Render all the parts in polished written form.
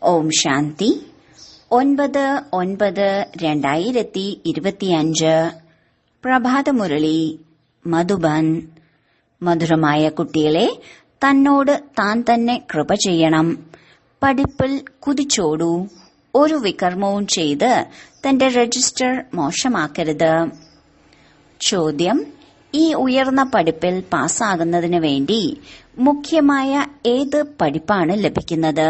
ഓം ശാന്തി 9/9/2025 പ്രഭാതമുരളി മധുബൻ. മധുരമായ കുട്ടികളെ, തന്നോട് താൻ തന്നെ കൃപ ചെയ്യണം. പഠിപ്പിൽ കുതിച്ചോടൂ. ഒരു വികർമ്മവും ചെയ്ത് തന്റെ രജിസ്റ്റർ മോശമാക്കരുത്. ചോദ്യം: ഈ ഉയർന്ന പഠിപ്പിൽ പാസ്സാകുന്നതിന് വേണ്ടി മുഖ്യമായ ഏത് പഠിപ്പാണ് ലഭിക്കുന്നത്?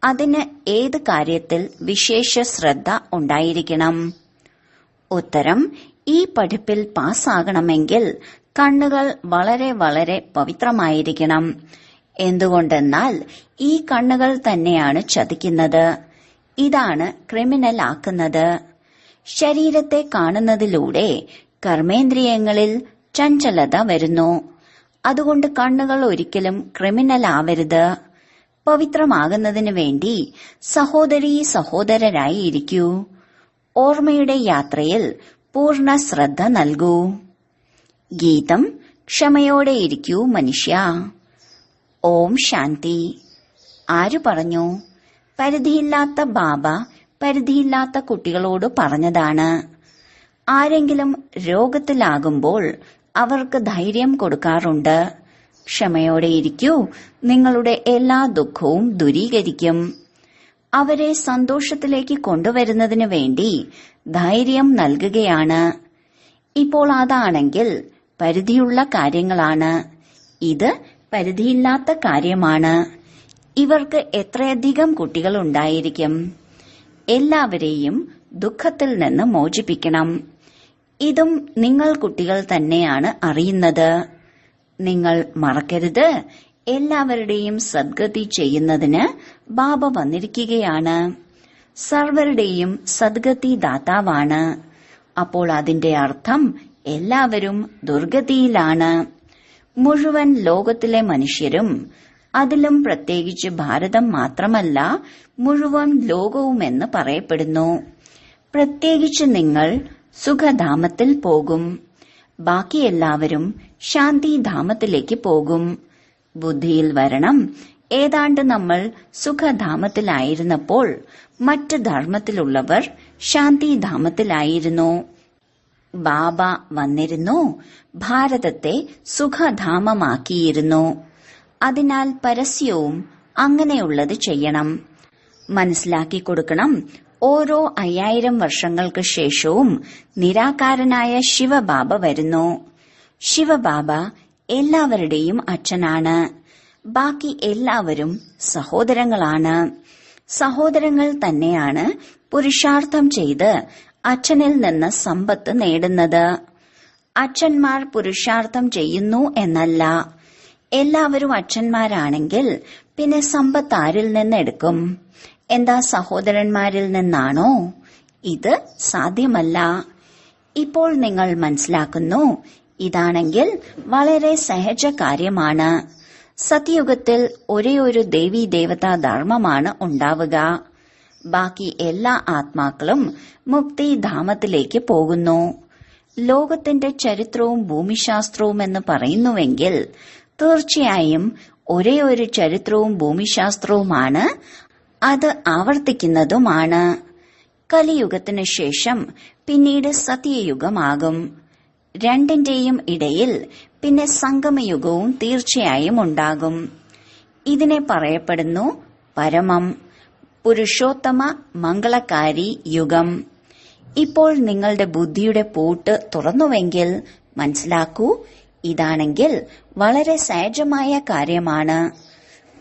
അതിന് ഏത് കാര്യത്തിൽ വിശേഷ ശ്രദ്ധ ഉണ്ടായിരിക്കണം? ഉത്തരം: ഈ പഠിപ്പിൽ പാസ്സാകണമെങ്കിൽ കണ്ണുകൾ വളരെ വളരെ പവിത്രമായിരിക്കണം. എന്തുകൊണ്ടെന്നാൽ ഈ കണ്ണുകൾ തന്നെയാണ് ചതിക്കുന്നത്. ഇതാണ് ക്രിമിനൽ ആക്കുന്നത്. ശരീരത്തെ കാണുന്നതിലൂടെ കർമ്മേന്ദ്രിയങ്ങളിൽ ചഞ്ചലത വരുന്നു. അതുകൊണ്ട് കണ്ണുകൾ ഒരിക്കലും ക്രിമിനൽ ആവരുത്. പവിത്രമാകുന്നതിന് വേണ്ടി സഹോദരീ സഹോദരരായി ഇരിക്കൂ. ഓർമ്മയുടെ യാത്രയിൽ പൂർണ്ണ ശ്രദ്ധ നൽകൂ. ഗീതം: ക്ഷമയോടെ ഇരിക്കൂ മനുഷ്യ. ഓം ശാന്തി. ആര് പറഞ്ഞു? പരിധിയില്ലാത്ത ബാബ പരിധിയില്ലാത്ത കുട്ടികളോട് പറഞ്ഞതാണ്. ആരെങ്കിലും രോഗത്തിലാകുമ്പോൾ അവർക്ക് ധൈര്യം കൊടുക്കാറുണ്ട്. ക്ഷമയോടെ ഇരിക്കൂ, നിങ്ങളുടെ എല്ലാ ദുഃഖവും ദൂരീകരിക്കും. അവരെ സന്തോഷത്തിലേക്ക് കൊണ്ടുവരുന്നതിന് വേണ്ടി ധൈര്യം നൽകുകയാണ്. ഇപ്പോൾ അതാണെങ്കിൽ പരിധിയുള്ള കാര്യങ്ങളാണ്. ഇത് പരിധിയില്ലാത്ത കാര്യമാണ്. ഇവർക്ക് എത്രയധികം കുട്ടികൾ ഉണ്ടായിരിക്കും. എല്ലാവരെയും ദുഃഖത്തിൽ നിന്ന് മോചിപ്പിക്കണം. ഇതും നിങ്ങൾ കുട്ടികൾ തന്നെയാണ് അറിയുന്നത്. നിങ്ങൾ മറക്കരുത്, എല്ലാവരുടെയും സദ്ഗതി ചെയ്യുന്നതിന് ബാബ വന്നിരിക്കുകയാണ്. സർവരുടെയും സദ്ഗതി ദാതാവാണ്. അപ്പോൾ അതിന്റെ അർത്ഥം എല്ലാവരും ദുർഗതിയിലാണ്. മുഴുവൻ ലോകത്തിലെ മനുഷ്യരും, അതിലും പ്രത്യേകിച്ച് ഭാരതം മാത്രമല്ല മുഴുവൻ ലോകവുമെന്ന് പറയപ്പെടുന്നു. പ്രത്യേകിച്ച് നിങ്ങൾ സുഖധാമത്തിൽ പോകും. ബാക്കി എല്ലാവരും ശാന്തിധാമത്തിലേക്ക് പോകും. ബുദ്ധിയിൽ വരണം, ഏതാണ്ട് നമ്മൾ സുഖധാമത്തിലായിരുന്നപ്പോൾ മറ്റ് ധർമ്മത്തിലുള്ളവർ ശാന്തിധാമത്തിലായിരുന്നു. ബാബ വന്നിരുന്നു, ഭാരതത്തെ സുഖധാമമാക്കിയിരുന്നു. അതിനാൽ പരസ്യവും അങ്ങനെയുള്ളത് ചെയ്യണം. മനസ്സിലാക്കി കൊടുക്കണം. ഓരോ 5000 വർഷങ്ങൾക്ക് ശേഷവും നിരാകാരനായ ശിവബാബ വരുന്നു. ശിവബാബ എല്ലാവരുടെയും അച്ഛനാണ്. ബാക്കി എല്ലാവരും സഹോദരങ്ങളാണ്. സഹോദരങ്ങൾ തന്നെയാണ് പുരുഷാർത്ഥം ചെയ്ത് അച്ഛനിൽ നിന്ന് സമ്പത്ത് നേടുന്നത്. അച്ഛന്മാർ പുരുഷാർത്ഥം ചെയ്യുന്നു എന്നല്ല. എല്ലാവരും അച്ഛന്മാരാണെങ്കിൽ പിന്നെ സമ്പത്ത് ആരിൽ നിന്നെടുക്കും? എന്താ സഹോദരന്മാരിൽ നിന്നാണോ? ഇത് സാധ്യമല്ല. ഇപ്പോൾ നിങ്ങൾ മനസ്സിലാക്കുന്നു. ഇതാണെങ്കിൽ വളരെ സഹജ കാര്യമാണ്. സത്യയുഗത്തിൽ ഒരേയൊരു ദേവീ ദേവതാ ധർമ്മമാണ് ഉണ്ടാവുക. ബാക്കി എല്ലാ ആത്മാക്കളും മുക്തിധാമത്തിലേക്ക് പോകുന്നു. ലോകത്തിന്റെ ചരിത്രവും ഭൂമിശാസ്ത്രവും എന്ന് പറയുന്നുവെങ്കിൽ തീർച്ചയായും ഒരേയൊരു ചരിത്രവും ഭൂമിശാസ്ത്രവുമാണ്. അത് ആവർത്തിക്കുന്നതുമാണ്. കലിയുഗത്തിനു ശേഷം പിന്നീട് സത്യയുഗമാകും. രണ്ടിന്റെയും ഇടയിൽ പിന്നെ സംഗമയുഗവും തീർച്ചയായും ഉണ്ടാകും. ഇതിനെ പറയപ്പെടുന്നു പരമം, പുരുഷോത്തമ, മംഗളകാരി യുഗം. ഇപ്പോൾ നിങ്ങളുടെ ബുദ്ധിയുടെ പൂട്ട് തുറന്നുവെങ്കിൽ മനസ്സിലാക്കൂ, ഇതാണെങ്കിൽ വളരെ സഹജമായ കാര്യമാണ്.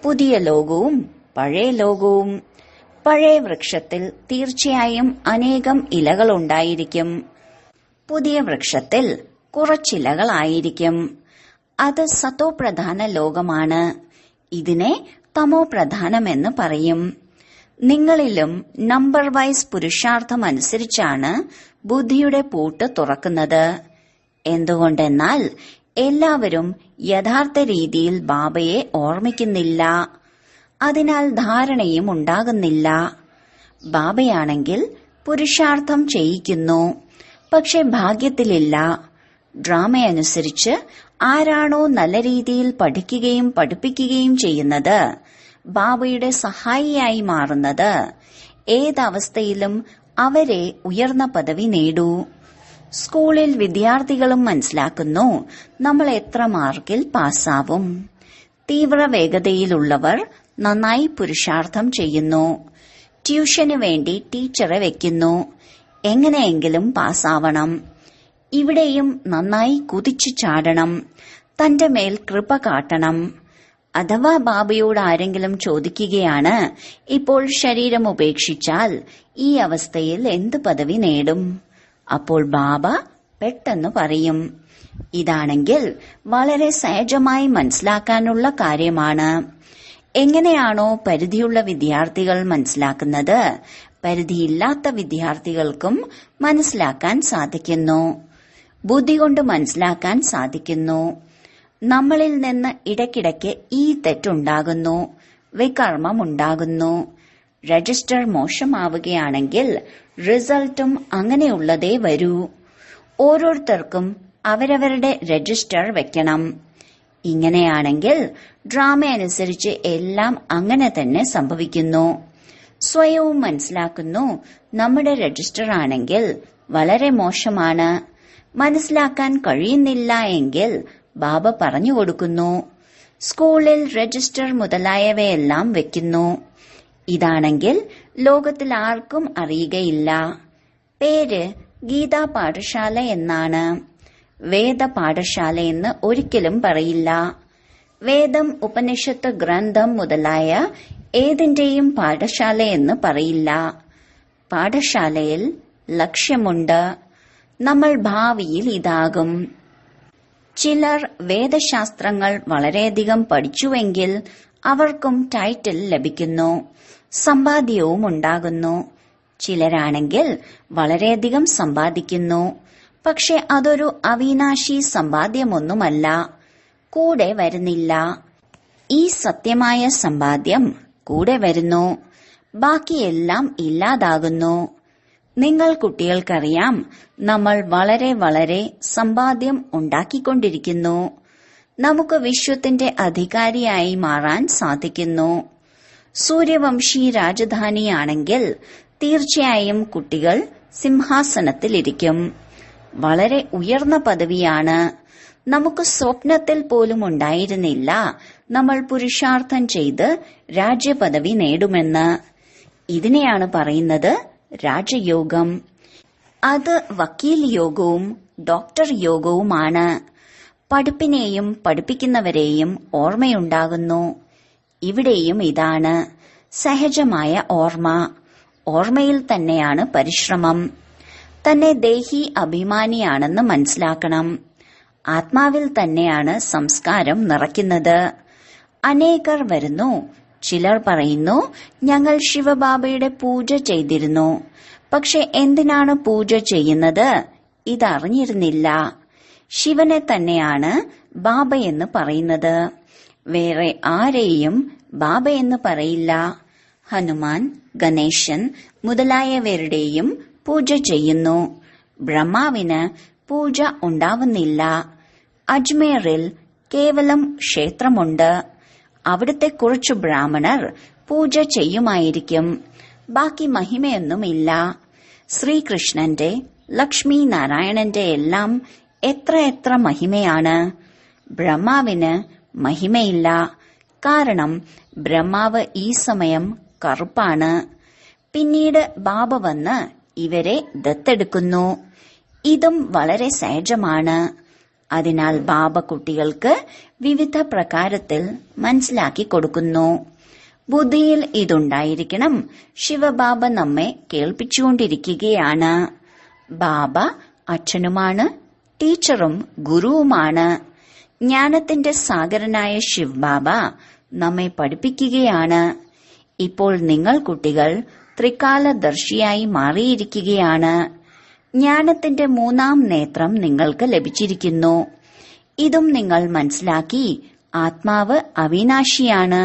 പുതിയ ലോകവും പഴയ ലോകവും. പഴയ വൃക്ഷത്തിൽ തീർച്ചയായും അനേകം ഇലകളുണ്ടായിരിക്കും. പുതിയ വൃക്ഷത്തിൽ കുറച്ചിലകളായിരിക്കും. അത് സതോപ്രധാന ലോകമാണ്. ഇതിനെ തമോ പ്രധാനമെന്ന് പറയും. നിങ്ങളിലും നമ്പർ വൈസ് പുരുഷാർത്ഥം അനുസരിച്ചാണ് ബുദ്ധിയുടെ പൂട്ട് തുറക്കുന്നത്. എന്തുകൊണ്ടെന്നാൽ എല്ലാവരും യഥാർത്ഥ രീതിയിൽ ബാബയെ ഓർമ്മിക്കുന്നില്ല. അതിനാൽ ധാരണയും ഉണ്ടാകുന്നില്ല. ബാബയാണെങ്കിൽ പുരുഷാർത്ഥം ചെയ്യിക്കുന്നു, പക്ഷെ ഭാഗ്യത്തിലില്ല. ഡ്രാമയനുസരിച്ച് ആരാണോ നല്ല രീതിയിൽ പഠിക്കുകയും പഠിപ്പിക്കുകയും ചെയ്യുന്നത്, ബാബയുടെ സഹായിയായി മാറുന്നത്. ഏതവസ്ഥയിലും അവരെ ഉയർന്ന പദവി നേടൂ. സ്കൂളിൽ വിദ്യാർത്ഥികളും മനസ്സിലാക്കുന്നു നമ്മൾ എത്ര മാർക്കിൽ പാസ്സാവും. തീവ്ര വേഗതയിലുള്ളവർ നന്നായി പുരുഷാർത്ഥം ചെയ്യുന്നു. ട്യൂഷന് വേണ്ടി ടീച്ചറെ വെക്കുന്നു. എങ്ങനെയെങ്കിലും പാസ്സാവണം. ഇവിടെയും നന്നായി കുതിച്ചു ചാടണം. തന്റെ മേൽ കൃപ കാട്ടണം. അഥവാ ബാബയോട് ആരെങ്കിലും ചോദിക്കുകയാണ്, ഇപ്പോൾ ശരീരം ഉപേക്ഷിച്ചാൽ ഈ അവസ്ഥയിൽ എന്ത് പദവി നേടും? അപ്പോൾ ബാബ പെട്ടെന്ന് പറയും. ഇതാണെങ്കിൽ വളരെ സഹജമായി മനസ്സിലാക്കാനുള്ള കാര്യമാണ്. എങ്ങനെയാണോ പരിധിയുള്ള വിദ്യാർത്ഥികൾ മനസ്സിലാക്കുന്നത്, പരിധിയില്ലാത്ത വിദ്യാർത്ഥികൾക്കും മനസ്സിലാക്കാൻ സാധിക്കുന്നു. ബുദ്ധി കൊണ്ട് മനസ്സിലാക്കാൻ സാധിക്കുന്നു. നമ്മളിൽ നിന്ന് ഇടയ്ക്കിടയ്ക്ക് ഈ തെറ്റുണ്ടാകുന്നു, വികർമ്മമുണ്ടാകുന്നു. രജിസ്റ്റർ മോശമാവുകയാണെങ്കിൽ റിസൾട്ടും അങ്ങനെയുള്ളതേ വരൂ. ഓരോരുത്തർക്കും അവരവരുടെ രജിസ്റ്റർ വെക്കണം. ഇങ്ങനെയാണെങ്കിൽ ഡ്രാമ അനുസരിച്ച് എല്ലാം അങ്ങനെ തന്നെ സംഭവിക്കുന്നു. സ്വയവും മനസ്സിലാക്കുന്നു നമ്മുടെ രജിസ്റ്റർ ആണെങ്കിൽ വളരെ മോശമാണ്. മനസ്സിലാക്കാൻ കഴിയുന്നില്ല എങ്കിൽ ബാബ പറഞ്ഞു കൊടുക്കുന്നു. സ്കൂളിൽ രജിസ്റ്റർ മുതലായവയെല്ലാം വെക്കുന്നു. ഇതാണെങ്കിൽ ലോകത്തിൽ ആർക്കും അറിയുകയില്ല. പേര് ഗീതാ പാഠശാല എന്നാണ്. വേദ പാഠശാല എന്ന് ഒരിക്കലും പറയില്ല. വേദം, ഉപനിഷത്ത്, ഗ്രന്ഥം മുതലായ ഏതിന്റെയും പാഠശാല എന്ന് പറയില്ല. പാഠശാലയിൽ ലക്ഷ്യമുണ്ട്. നമ്മൾ ഭാവിയിൽ ഇതാകും. ചിലർ വേദശാസ്ത്രങ്ങൾ വളരെയധികം പഠിച്ചുവെങ്കിൽ അവർക്കും ടൈറ്റിൽ ലഭിക്കുന്നു, സമ്പാദ്യവും ഉണ്ടാകുന്നു. ചിലരാണെങ്കിൽ വളരെയധികം സമ്പാദിക്കുന്നു, പക്ഷെ അതൊരു അവിനാശി സമ്പാദ്യമൊന്നുമല്ല, കൂടെ വരുന്നില്ല. ഈ സത്യമായ സമ്പാദ്യം കൂടെ വരുന്നു, ബാക്കിയെല്ലാം ഇല്ലാതാകുന്നു. നിങ്ങൾ കുട്ടികൾക്കറിയാം, നമ്മൾ വളരെ വളരെ സമ്പാദ്യം ഉണ്ടാക്കിക്കൊണ്ടിരിക്കുന്നു. നമുക്ക് വിശ്വത്തിന്റെ അധികാരിയായി മാറാൻ സാധിക്കുന്നു. സൂര്യവംശി രാജധാനിയാണെങ്കിൽ തീർച്ചയായും കുട്ടികൾ സിംഹാസനത്തിലിരിക്കും. വളരെ ഉയർന്ന പദവിയാണ്. നമുക്ക് സ്വപ്നത്തിൽ പോലും ഉണ്ടായിരുന്നില്ല നമ്മൾ പുരുഷാർത്ഥം ചെയ്ത് രാജ്യപദവി നേടുമെന്ന്. ഇതിനെയാണ് പറയുന്നത് രാജയോഗം. അത് വക്കീൽ യോഗവും ഡോക്ടർ യോഗവുമാണ്. പഠിപ്പിനെയും പഠിപ്പിക്കുന്നവരെയും ഓർമ്മയുണ്ടാകുന്നു. ഇവിടെയും ഇതാണ് സഹജമായ ഓർമ്മ. ഓർമ്മയിൽ തന്നെയാണ് പരിശ്രമം. തന്നെ ദേഹി അഭിമാനിയാണെന്ന് മനസ്സിലാക്കണം. ആത്മാവിൽ തന്നെയാണ് സംസ്കാരം നിറയ്ക്കുന്നത്. അനേകർ വരുന്നു. ചിലർ പറയുന്നു, ഞങ്ങൾ ശിവബാബയുടെ പൂജ ചെയ്തിരുന്നു, പക്ഷെ എന്തിനാണ് പൂജ ചെയ്യുന്നത് ഇതറിഞ്ഞിരുന്നില്ല. ശിവനെ തന്നെയാണ് ബാബയെന്ന് പറയുന്നത്. വേറെ ആരെയും ബാബയെന്ന് പറയില്ല. ഹനുമാൻ, ഗണേശൻ മുതലായവരുടെയും പൂജ ചെയ്യുന്നു. ബ്രഹ്മാവിന് പൂജ ഉണ്ടാവുന്നില്ല. അജ്മീറിൽ കേവലം ക്ഷേത്രമുണ്ട്. അവിടുത്തെ കുറച്ചു ബ്രാഹ്മണർ പൂജ ചെയ്യുമായിരിക്കും. ബാക്കി മഹിമയൊന്നുമില്ല. ശ്രീകൃഷ്ണന്റെ, ലക്ഷ്മി നാരായണന്റെ എല്ലാം എത്ര മഹിമയാണ്. ബ്രഹ്മാവിന് മഹിമയില്ല. കാരണം ബ്രഹ്മാവ് ഈ സമയം കറുപ്പാണ്. പിന്നീട് ബാബ വന്ന് ഇവരെ ദത്തെടുക്കുന്നു. ഇതും വളരെ സഹജമാണ്. അതിനാൽ ബാബ കുട്ടികൾക്ക് വിവിധ പ്രകാരത്തിൽ മനസ്സിലാക്കി കൊടുക്കുന്നു. ബുദ്ധിയിൽ ഇതുണ്ടായിരിക്കണം. ശിവബാബ നമ്മെ കേൾപ്പിച്ചുകൊണ്ടിരിക്കുകയാണ്. ബാബ അച്ഛനുമാണ്, ടീച്ചറും ഗുരുവുമാണ്. ജ്ഞാനത്തിന്റെ സാഗരനായ ശിവ് ബാബ നമ്മെ പഠിപ്പിക്കുകയാണ്. ഇപ്പോൾ നിങ്ങൾ കുട്ടികൾ ത്രികാലദർശിയായി മാറിയിരിക്കുകയാണ്. ജ്ഞാനത്തിന്റെ മൂന്നാം നേത്രം നിങ്ങൾക്ക് ലഭിച്ചിരിക്കുന്നു. ഇതും നിങ്ങൾ മനസ്സിലാക്കി. ആത്മാവ് അവിനാശിയാണ്.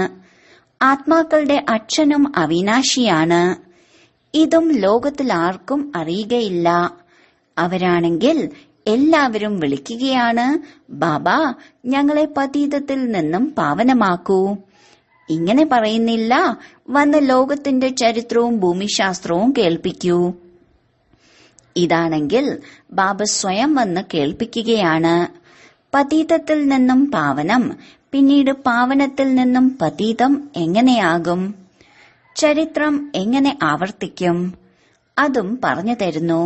ആത്മാക്കളുടെ അച്ഛനും അവിനാശിയാണ്. ഇതും ലോകത്തിൽ ആർക്കും അറിയുകയില്ല. അവരാണെങ്കിൽ എല്ലാവരും വിളിക്കുകയാണ്, ബാബ ഞങ്ങളെ പതീതത്തിൽ നിന്നും പാവനമാക്കൂ. ഇങ്ങനെ പറയുന്നില്ല, വന്ന് ലോകത്തിന്റെ ചരിത്രവും ഭൂമിശാസ്ത്രവും കേൾപ്പിക്കൂ. ഇതാണെങ്കിൽ ബാബ സ്വയം വന്ന് കേൾപ്പിക്കുകയാണ്. പതീതത്തിൽ നിന്നും പാവനം, പിന്നീട് പാവനത്തിൽ നിന്നും പതീതം എങ്ങനെയാകും? ചരിത്രം എങ്ങനെ ആവർത്തിക്കും? അതും പറഞ്ഞു തരുന്നു.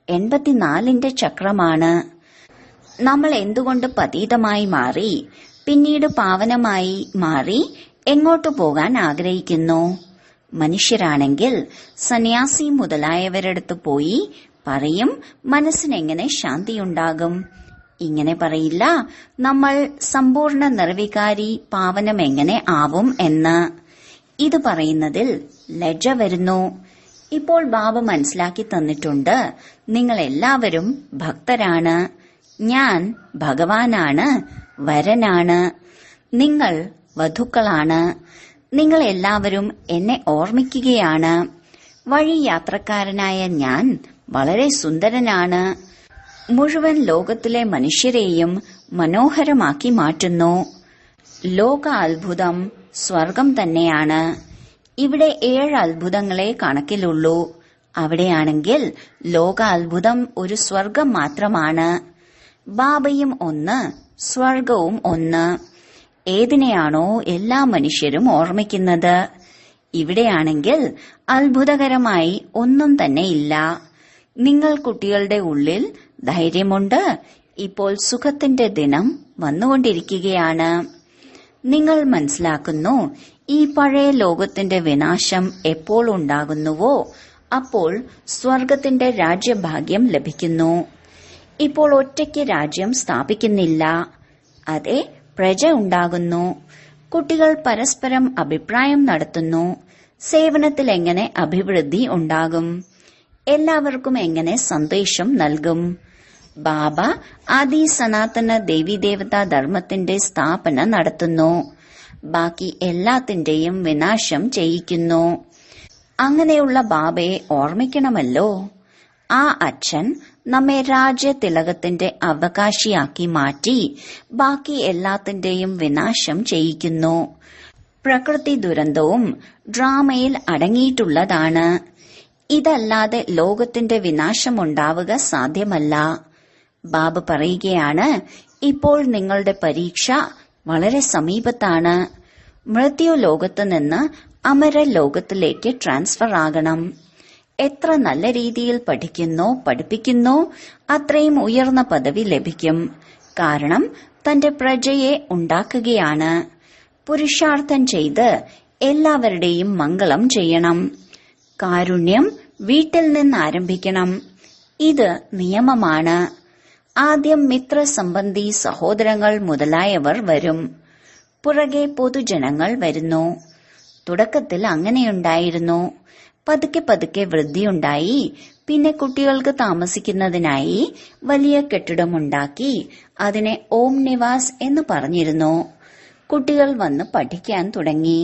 84ന്റെ ചക്രമാണ്. നമ്മൾ എന്തുകൊണ്ട് പതീതമായി മാറി, പിന്നീട് പാവനമായി മാറി എങ്ങോട്ടു പോകാൻ ആഗ്രഹിക്കുന്നു? മനുഷ്യരാണെങ്കിൽ സന്യാസി മുതലായവരടുത്ത് പോയി പറയും, മനസ്സിനെങ്ങനെ ശാന്തിയുണ്ടാകും? ഇങ്ങനെ പറയില്ല, നമ്മൾ സമ്പൂർണ്ണ നിർവികാരി പാവനം എങ്ങനെ ആവും എന്ന്. ഇത് പറയുന്നതിൽ ലജ്ജ വരുന്നു. ഇപ്പോൾ ബാബ മനസ്സിലാക്കി തന്നിട്ടുണ്ട്, നിങ്ങൾ എല്ലാവരും ഭക്തരാണ്, ഞാൻ ഭഗവാനാണ്, വരനാണ്, നിങ്ങൾ വധുക്കളാണ്. നിങ്ങൾ എല്ലാവരും എന്നെ ഓർമ്മിക്കുകയാണ്. വഴി യാത്രക്കാരനായ ഞാൻ വളരെ സുന്ദരനാണ്. മുഴുവൻ ലോകത്തിലെ മനുഷ്യരെയും മനോഹരമാക്കി മാറ്റുന്നു. ലോക അത്ഭുതം സ്വർഗം തന്നെയാണ്. ഇവിടെ 7 അത്ഭുതങ്ങളെ കണക്കിലുള്ളൂ. അവിടെയാണെങ്കിൽ ലോക അത്ഭുതം ഒരു സ്വർഗം മാത്രമാണ്. ബാബയും ഒന്ന്, സ്വർഗവും ഒന്ന്. ഏതിനെയാണോ എല്ലാ മനുഷ്യരും ഓർമ്മിക്കുന്നത്? ഇവിടെയാണെങ്കിൽ അത്ഭുതകരമായി ഒന്നും തന്നെ ഇല്ല. നിങ്ങൾ കുട്ടികളുടെ ഉള്ളിൽ ധൈര്യമുണ്ട്. ഇപ്പോൾ സുഖത്തിന്റെ ദിനം വന്നുകൊണ്ടിരിക്കുകയാണ്. നിങ്ങൾ മനസ്സിലാക്കുന്നു, ഈ പഴയ ലോകത്തിന്റെ വിനാശം എപ്പോൾ ഉണ്ടാകുന്നുവോ അപ്പോൾ സ്വർഗത്തിന്റെ രാജ്യഭാഗ്യം ലഭിക്കുന്നു. ഇപ്പോൾ ഒറ്റയ്ക്ക് രാജ്യം സ്ഥാപിക്കുന്നില്ല, അതെ, പ്രജ ഉണ്ടാകുന്നു. കുട്ടികൾ പരസ്പരം അഭിപ്രായം നടത്തുന്നു. സേവനത്തിൽ എങ്ങനെ അഭിവൃദ്ധി ഉണ്ടാകും? എല്ലാവർക്കും എങ്ങനെ സന്ദേശം നൽകും? ബാബ ആദി സനാതന ദേവീദേവതാ ധർമ്മത്തിന്റെ സ്ഥാപന നടത്തുന്നു. ബാക്കി എല്ലാത്തിന്റെയും വിനാശം ചെയ്യിക്കുന്നു. അങ്ങനെയുള്ള ബാബയെ ഓർമ്മിക്കണമല്ലോ. ആ അച്ഛൻ നമ്മെ രാജ്യതിലകത്തിന്റെ അവകാശിയാക്കി മാറ്റി ബാക്കി എല്ലാത്തിന്റെയും വിനാശം ചെയ്യിക്കുന്നു. പ്രകൃതി ദുരന്തവും ഡ്രാമയിൽ അടങ്ങിയിട്ടുള്ളതാണ്. ഇതല്ലാതെ ലോകത്തിന്റെ വിനാശമുണ്ടാവുക സാധ്യമല്ല. ബാബ പറയുകയാണ്, ഇപ്പോൾ നിങ്ങളുടെ പരീക്ഷ വളരെ സമീപത്താണ്. മൃത്യു ലോകത്ത് നിന്ന് അമര ലോകത്തിലേക്ക് ട്രാൻസ്ഫർ ആകണം. എത്ര നല്ല രീതിയിൽ പഠിപ്പിക്കുന്നോ അത്രയും ഉയർന്ന പദവി ലഭിക്കും. കാരണം തന്റെ പ്രജയെ ഉണ്ടാക്കുകയാണ്. പുരുഷാർത്ഥം ചെയ്ത് എല്ലാവരുടെയും മംഗളം ചെയ്യണം. കാരുണ്യം വീട്ടിൽ നിന്ന് ആരംഭിക്കണം. ഇത് നിയമമാണ്. ആദ്യം മിത്രസംബന്ധി സഹോദരങ്ങൾ മുതലായവർ വരും. പുറകെ പൊതുജനങ്ങൾ വരുന്നു. തുടക്കത്തിൽ അങ്ങനെയുണ്ടായിരുന്നു. പതുക്കെ പതുക്കെ വൃദ്ധിയുണ്ടായി. പിന്നെ കുട്ടികൾക്ക് താമസിക്കുന്നതിനായി വലിയ കെട്ടിടമുണ്ടാക്കി അതിനെ ഓം നിവാസ് എന്ന് പറഞ്ഞിരുന്നു. കുട്ടികൾ വന്ന് പഠിക്കാൻ തുടങ്ങി.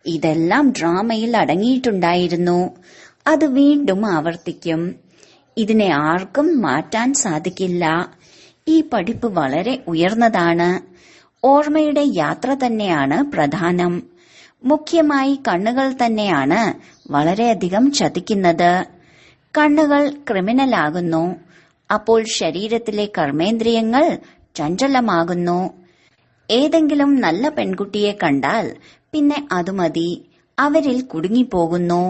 ഇതെല്ലാം ഡ്രാമയിൽ അടങ്ങിയിട്ടുണ്ടായിരുന്നു. അത് വീണ്ടും ആവർത്തിക്കും. ഇതിനെ ആർക്കും മാറ്റാൻ സാധിക്കില്ല. ഈ പഠിപ്പ് വളരെ ഉയർന്നതാണ്. ഓർമ്മയുടെ യാത്ര തന്നെയാണ് പ്രധാനം. മുഖ്യമായി കണ്ണുകൾ തന്നെയാണ് വളരെയധികം ചതിക്കുന്നത്. കണ്ണുകൾ ക്രിമിനലാകുന്നു. അപ്പോൾ ശരീരത്തിലെ കർമ്മേന്ദ്രിയങ്ങൾ ചഞ്ചലമാകുന്നു. ഏതെങ്കിലും നല്ല പെൺകുട്ടിയെ കണ്ടാൽ പിന്നെ അത് മതി, അവരിൽ കുടുങ്ങിപ്പോകുന്നു.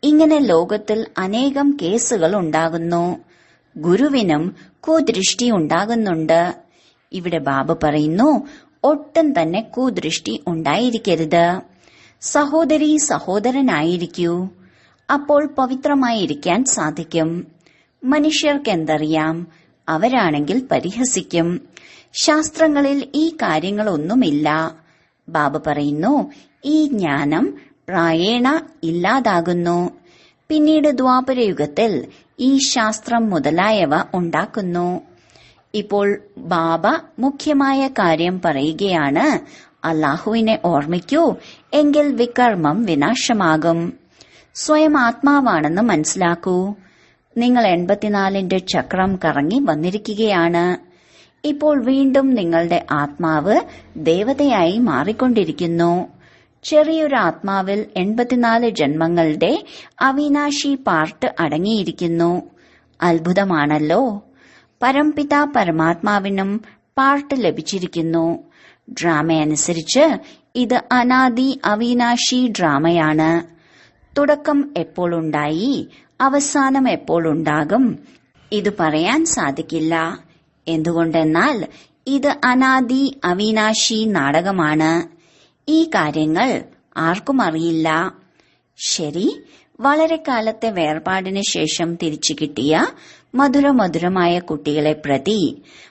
ഇങ്ങനെ ലോകത്തിൽ അനേകം കേസുകൾ ഉണ്ടാകുന്നു. ഗുരുവിനും കുദൃഷ്ടി ഉണ്ടാകുന്നുണ്ട്. ഇവിടെ ബാബ പറയുന്നു, ഒട്ടും തന്നെ കുദൃഷ്ടി ഉണ്ടായിരിക്കരുത്. സഹോദരി സഹോദരനായിരിക്കൂ. അപ്പോൾ പവിത്രമായിരിക്കാൻ സാധിക്കും. മനുഷ്യർക്ക് എന്തറിയാം? അവരാണെങ്കിൽ പരിഹസിക്കും. ശാസ്ത്രങ്ങളിൽ ഈ കാര്യങ്ങളൊന്നുമില്ല. ബാബ പറയുന്നു, ഈ ജ്ഞാനം പ്രായേണ ഇല്ലാതാകുന്നു. പിന്നീട് ദ്വാപരയുഗത്തിൽ ഈ ശാസ്ത്രം മുതലായവ ഉണ്ടാക്കുന്നു. ഇപ്പോൾ ബാബ മുഖ്യമായ കാര്യം പറയുകയാണ്. അല്ലാഹുവിനെ ഓർമ്മിക്കൂ, എങ്കിൽ വികർമ്മം വിനാശമാകും. സ്വയം ആത്മാവാണെന്ന് മനസ്സിലാക്കൂ. നിങ്ങൾ 84ന്റെ ചക്രം കറങ്ങി വന്നിരിക്കുകയാണ്. ഇപ്പോൾ വീണ്ടും നിങ്ങളുടെ ആത്മാവ് ദേവതയായി മാറിക്കൊണ്ടിരിക്കുന്നു. ചെറിയൊരു ആത്മാവിൽ 84 ജന്മങ്ങളുടെ അവിനാശി പാർട്ട് അടങ്ങിയിരിക്കുന്നു. അത്ഭുതമാണല്ലോ. പരംപിത പരമാത്മാവിനും പാർട്ട് ലഭിച്ചിരിക്കുന്നു. ഡ്രാമയനുസരിച്ച് ഇത് അനാദി അവിനാശി ഡ്രാമയാണ്. തുടക്കം എപ്പോൾ ഉണ്ടായി, അവസാനം എപ്പോൾ ഉണ്ടാകും, ഇത് പറയാൻ സാധിക്കില്ല. എന്തുകൊണ്ടെന്നാൽ ഇത് അനാദി അവിനാശി നാടകമാണ്. ഈ കാര്യങ്ങൾ ആർക്കും അറിയില്ല. ശരി, വളരെ കാലത്തെ വേർപാടിന് ശേഷം തിരിച്ചു കിട്ടിയ മധുരമധുരമായ കുട്ടികളെ പ്രതി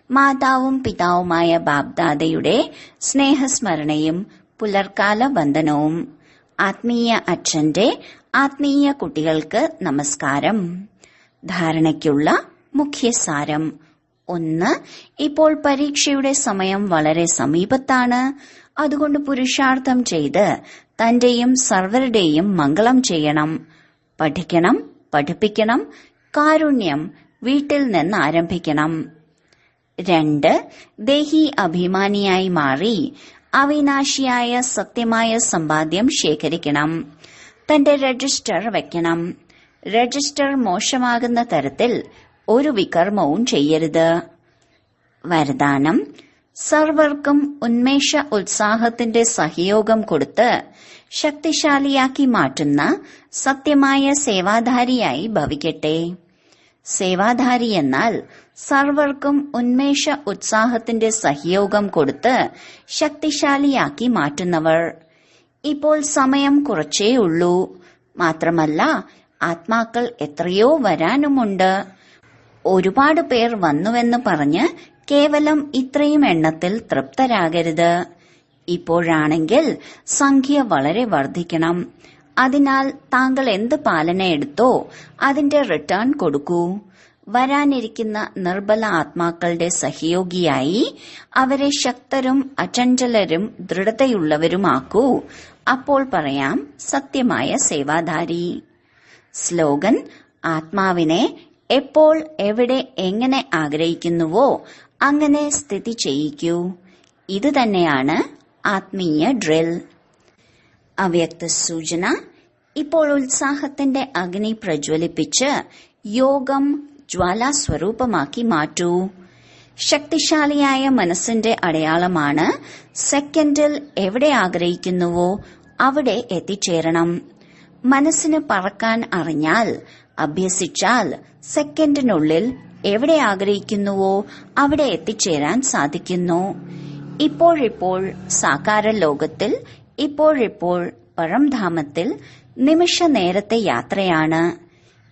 മാതാവും പിതാവുമായ ബാബ്ദാദയുടെ സ്നേഹസ്മരണയും പുലർക്കാല വന്ദനവും. ആത്മീയ അച്ഛന്റെ ആത്മീയ കുട്ടികൾക്ക് നമസ്കാരം. ധാരണയ്ക്കുള്ള മുഖ്യസാരം. 1. ഇപ്പോൾ പരീക്ഷയുടെ സമയം വളരെ സമീപത്താണ്. അതുകൊണ്ട് പുരുഷാർത്ഥം ചെയ്ത് തന്റെയും സർവരുടെയും മംഗളം ചെയ്യണം. പഠിക്കണം, പഠിപ്പിക്കണം. കാരുണ്യം വീട്ടിൽ നിന്ന് ആരംഭിക്കണം. 2. ദേഹി അഭിമാനിയായി മാറി അവിനാശിയായ സത്യമായ സമ്പാദ്യം ശേഖരിക്കണം. തന്റെ രജിസ്റ്റർ വെക്കണം. രജിസ്റ്റർ മോശമാകുന്ന തരത്തിൽ ഒരു വികർമ്മവും ചെയ്യരുത്. വരദാനം: സർവർക്കും ഉന്മേഷ ഉത്സാഹത്തിന്റെ സഹയോഗം കൊടുത്ത് ശക്തിശാലിയാക്കി മാറ്റുന്ന സത്യമായ സേവാധാരിയായി ഭവിക്കട്ടെ. സേവാധാരി എന്നാൽ സർവർക്കും ഉന്മേഷ ഉത്സാഹത്തിന്റെ സഹയോഗം കൊടുത്ത് ശക്തിശാലിയാക്കി മാറ്റുന്നവർ. ഇപ്പോൾ സമയം കുറച്ചേ ഉള്ളൂ. മാത്രമല്ല ആത്മാക്കൾ എത്രയോ വരാനുമുണ്ട്. ഒരുപാട് പേർ വന്നുവെന്ന് പറഞ്ഞ് കേവലം ഇത്രയും എണ്ണത്തിൽ തൃപ്തരാകരുത്. ഇപ്പോഴാണെങ്കിൽ സംഖ്യ വളരെ വർദ്ധിക്കണം. അതിനാൽ താങ്കൾ എന്ത് പാലന എടുത്തോ അതിന്റെ റിട്ടേൺ കൊടുക്കൂ. വരാനിരിക്കുന്ന നിർബല ആത്മാക്കളുടെ സഹയോഗിയായി അവരെ ശക്തരും അചഞ്ചലരും ദൃഢതയുള്ളവരുമാക്കൂ. അപ്പോൾ പറയാം സത്യമായ സേവാധാരി. സ്ലോഗൻ: ആത്മാവിനെ എപ്പോൾ എവിടെ എങ്ങനെ ആഗ്രഹിക്കുന്നുവോ അങ്ങനെ സ്ഥിതി ചെയ്യിക്കൂ. ഇത് തന്നെയാണ് ആത്മീയ ഡ്രിൽ. അവ്യക്ത സൂചന: ഇപ്പോൾ ഉത്സാഹത്തിന്റെ അഗ്നി പ്രജ്വലിപ്പിച്ച് യോഗം ജ്വാലാസ്വരൂപമാക്കി മാറ്റൂ. ശക്തിശാലിയായ മനസ്സിന്റെ അടയാളമാണ് സെക്കൻഡിൽ എവിടെ ആഗ്രഹിക്കുന്നുവോ അവിടെ എത്തിച്ചേരണം. മനസ്സിന് പറക്കാൻ അറിഞ്ഞാൽ, അഭ്യസിച്ചാൽ സെക്കൻഡിനുള്ളിൽ എവിടെ ആഗ്രഹിക്കുന്നുവോ അവിടെ എത്തിച്ചേരാൻ സാധിക്കുന്നു. ഇപ്പോഴിപ്പോൾ സാകാര ലോകത്തിൽ, ഇപ്പോഴിപ്പോൾ പരംധാമത്തിൽ നിമിഷ നേരത്തെ യാത്രയാണ്.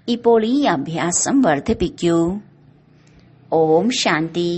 ഇപ്പോൾ ഈ അഭ്യാസം വർദ്ധിപ്പിക്കൂ. ഓം ശാന്തി.